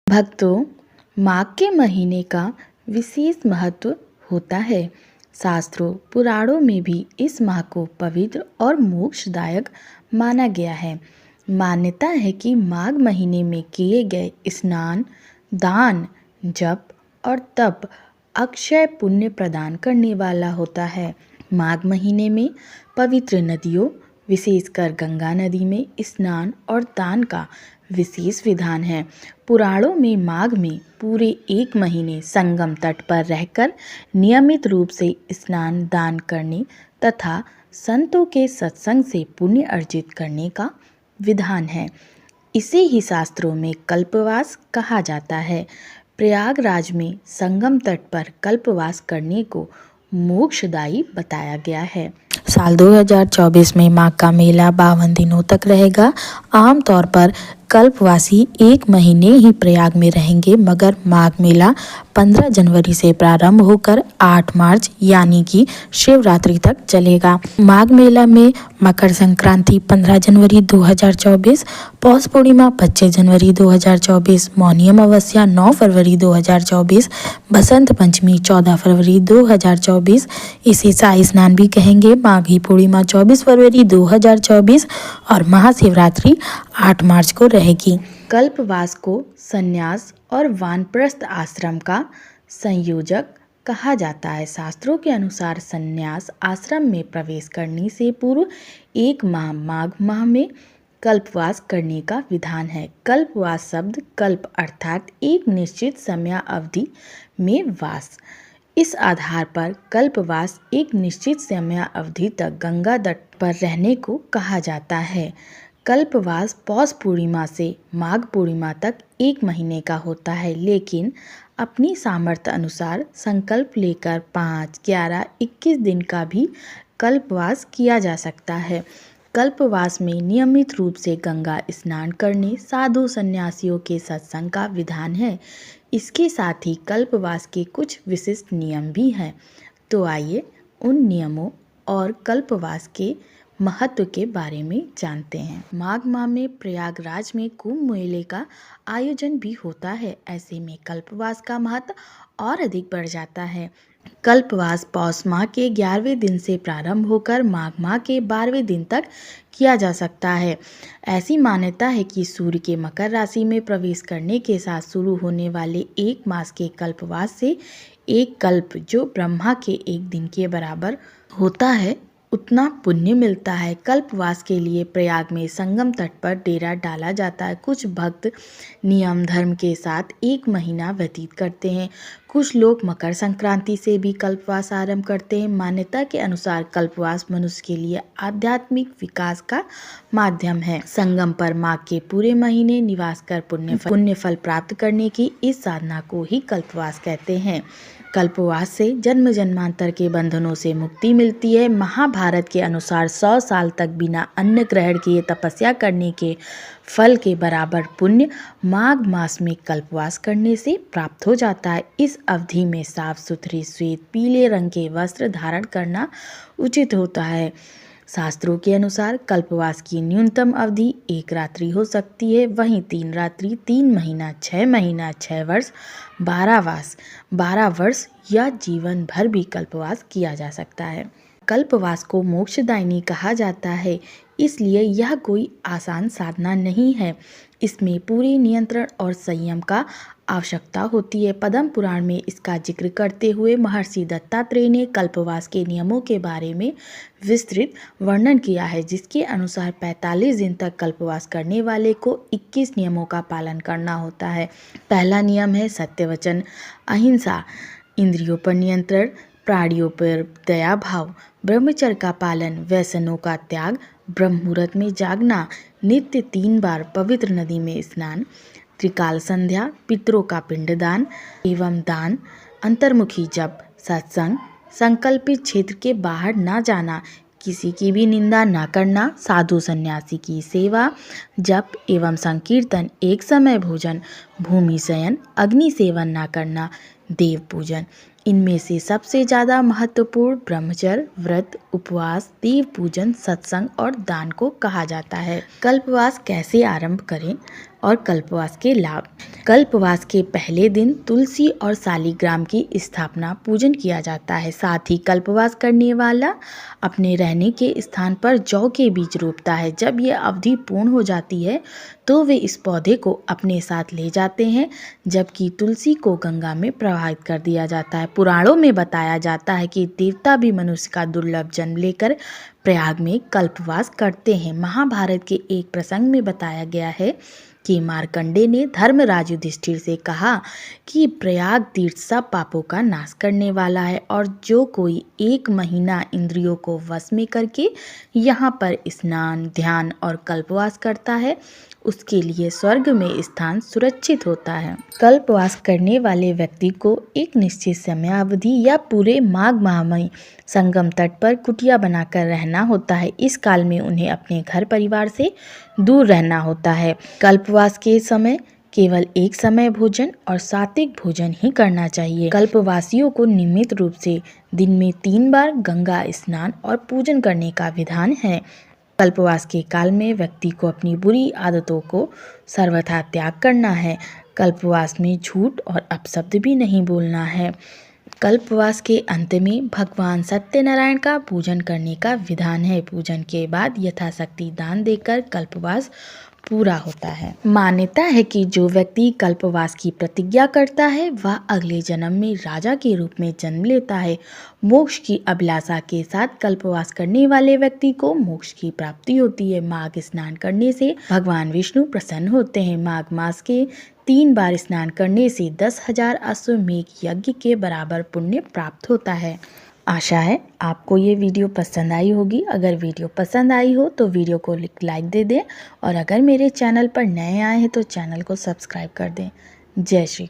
भक्तों, माघ के महीने का विशेष महत्व होता है। शास्त्रों पुराणों में भी इस माह को पवित्र और मोक्षदायक माना गया है। मान्यता है कि माघ महीने में किए गए स्नान, दान, जप और तप अक्षय पुण्य प्रदान करने वाला होता है। माघ महीने में पवित्र नदियों, विशेषकर गंगा नदी में स्नान और दान का विशेष विधान है। पुराणों में माघ में पूरे एक महीने संगम तट पर रहकर नियमित रूप से स्नान दान करने तथा संतों के सत्संग से पुण्य अर्जित करने का विधान है। इसे ही शास्त्रों में कल्पवास कहा जाता है। प्रयागराज में संगम तट पर कल्पवास करने को मोक्षदायी बताया गया है। साल 2024 में माघ का मेला 52 दिनों तक रहेगा। आमतौर पर कल्पवासी एक महीने ही प्रयाग में रहेंगे, मगर माघ मेला 15 जनवरी से प्रारंभ होकर 8 मार्च यानी कि शिवरात्रि तक चलेगा। माघ मेला में मकर संक्रांति 15 जनवरी 2024, पौष पूर्णिमा 25 जनवरी 2024, मौनी अमावस्या 9 फरवरी 2024, बसंत पंचमी 14 फरवरी 2024, इसे शाही स्नान भी कहेंगे, माघी पूर्णिमा 24 फरवरी 2024 और महाशिवरात्रि 8 मार्च को रहेगी। कल्पवास को संन्यास और वानप्रस्थ आश्रम का संयोजक कहा जाता है। शास्त्रों के अनुसार संन्यास आश्रम में प्रवेश करने से पूर्व एक माह माघ माह में कल्पवास करने का विधान है। कल्पवास शब्द कल्प अर्थात एक निश्चित समय अवधि में वास। इस आधार पर कल्पवास एक निश्चित समय अवधि तक गंगा तट पर रहने को कहा जाता है। कल्पवास पौष पूर्णिमा से माघ पूर्णिमा तक एक महीने का होता है, लेकिन अपनी सामर्थ्य अनुसार संकल्प लेकर 5, 11, 21 दिन का भी कल्पवास किया जा सकता है। कल्पवास में नियमित रूप से गंगा स्नान करने, साधु सन्यासियों के सत्संग का विधान है। इसके साथ ही कल्पवास के कुछ विशिष्ट नियम भी हैं। तो आइए उन नियमों और कल्पवास के महत्व के बारे में जानते हैं। माघ माह में प्रयागराज में कुंभ मेले का आयोजन भी होता है। ऐसे में कल्पवास का महत्व और अधिक बढ़ जाता है। कल्पवास पौष माह के 11वें दिन से प्रारंभ होकर माघ माह के 12वें दिन तक किया जा सकता है। ऐसी मान्यता है कि सूर्य के मकर राशि में प्रवेश करने के साथ शुरू होने वाले एक मास के कल्पवास से एक कल्प, जो ब्रह्मा के एक दिन के बराबर होता है, उतना पुण्य मिलता है। कल्पवास के लिए प्रयाग में संगम तट पर डेरा डाला जाता है। कुछ भक्त नियम धर्म के साथ एक महीना व्यतीत करते हैं। कुछ लोग मकर संक्रांति से भी कल्पवास आरंभ करते हैं। मान्यता के अनुसार कल्पवास मनुष्य के लिए आध्यात्मिक विकास का माध्यम है। संगम पर माघ के पूरे महीने निवास कर पुण्य फल प्राप्त करने की इस साधना को ही कल्पवास कहते हैं। कल्पवास से जन्म जन्मांतर के बंधनों से मुक्ति मिलती है। महाभारत के अनुसार 100 साल तक बिना अन्न ग्रहण किए तपस्या करने के फल के बराबर पुण्य माघ मास में कल्पवास करने से प्राप्त हो जाता है। इस अवधि में साफ सुथरे श्वेत पीले रंग के वस्त्र धारण करना उचित होता है। शास्त्रों के अनुसार कल्पवास की न्यूनतम अवधि 1 रात्रि हो सकती है, वहीं 3 रात्रि, 3 महीना, 6 महीना, 6 वर्ष, 12 वर्ष या जीवन भर भी कल्पवास किया जा सकता है। कल्पवास को मोक्षदायिनी कहा जाता है, इसलिए यह कोई आसान साधना नहीं है। इसमें पूरे नियंत्रण और संयम का आवश्यकता होती है। पद्म पुराण में इसका जिक्र करते हुए महर्षि दत्तात्रेय ने कल्पवास के नियमों के बारे में विस्तृत वर्णन किया है, जिसके अनुसार 45 दिन तक कल्पवास करने वाले को 21 नियमों का पालन करना होता है। पहला नियम है सत्य वचन, अहिंसा, इंद्रियों पर नियंत्रण, प्राणियों पर दया भाव, ब्रह्मचर्य का पालन, व्यसनों का त्याग, ब्रह्म मुहूर्त में जागना, नित्य 3 बार पवित्र नदी में स्नान, त्रिकाल संध्या, पितरों का पिंडदान एवं दान, अंतर्मुखी जप, सत्संग, संकल्पित क्षेत्र के बाहर ना जाना, किसी की भी निंदा ना करना, साधु सन्यासी की सेवा, जप एवं संकीर्तन, एक समय भोजन, भूमि शयन, अग्नि सेवन ना करना, देव पूजन। इनमें से सबसे ज़्यादा महत्वपूर्ण ब्रह्मचर्य, व्रत, उपवास, देव पूजन, सत्संग और दान को कहा जाता है। कल्पवास कैसे आरंभ करें और कल्पवास के लाभ। कल्पवास के पहले दिन तुलसी और शालिग्राम की स्थापना पूजन किया जाता है। साथ ही कल्पवास करने वाला अपने रहने के स्थान पर जौ के बीज रोपता है। जब यह अवधि पूर्ण हो जाती है तो वे इस पौधे को अपने साथ ले जाते हैं, जबकि तुलसी को गंगा में प्रवाहित कर दिया जाता है। पुराणों में बताया जाता है कि देवता भी मनुष्य का दुर्लभ जन्म लेकर प्रयाग में कल्पवास करते हैं। महाभारत के एक प्रसंग में बताया गया है कि मार्कंडे ने धर्मराज युधिष्ठिर से कहा कि प्रयाग तीर्थ सब पापों का नाश करने वाला है और जो कोई 1 महीना इंद्रियों को वश में करके यहाँ पर स्नान, ध्यान और कल्पवास करता है उसके लिए स्वर्ग में स्थान सुरक्षित होता है। कल्पवास करने वाले व्यक्ति को एक निश्चित समयावधि या पूरे माघ माह में संगम तट पर कुटिया बनाकर रहना होता है। इस काल में उन्हें अपने घर परिवार से दूर रहना होता है। कल्पवास के समय केवल एक समय भोजन और सात्विक भोजन ही करना चाहिए। कल्पवासियों को नियमित रूप से दिन में 3 बार गंगा स्नान और पूजन करने का विधान है। कल्पवास के काल में व्यक्ति को अपनी बुरी आदतों को सर्वथा त्याग करना है। कल्पवास में झूठ और अपशब्द भी नहीं बोलना है। कल्पवास के अंत में भगवान सत्यनारायण का पूजन करने का विधान है। पूजन के बाद यथाशक्ति दान देकर कल्पवास पूरा होता है। मान्यता है कि जो व्यक्ति कल्पवास की प्रतिज्ञा करता है वह अगले जन्म में राजा के रूप में जन्म लेता है। मोक्ष की अभिलाषा के साथ कल्पवास करने वाले व्यक्ति को मोक्ष की प्राप्ति होती है। माघ स्नान करने से भगवान विष्णु प्रसन्न होते हैं। माघ मास के 3 बार स्नान करने से 10,000 अश्वमेध यज्ञ के बराबर पुण्य प्राप्त होता है। आशा है आपको ये वीडियो पसंद आई होगी। अगर वीडियो पसंद आई हो तो वीडियो को लाइक दे दें और अगर मेरे चैनल पर नए आए हैं तो चैनल को सब्सक्राइब कर दें। जय श्री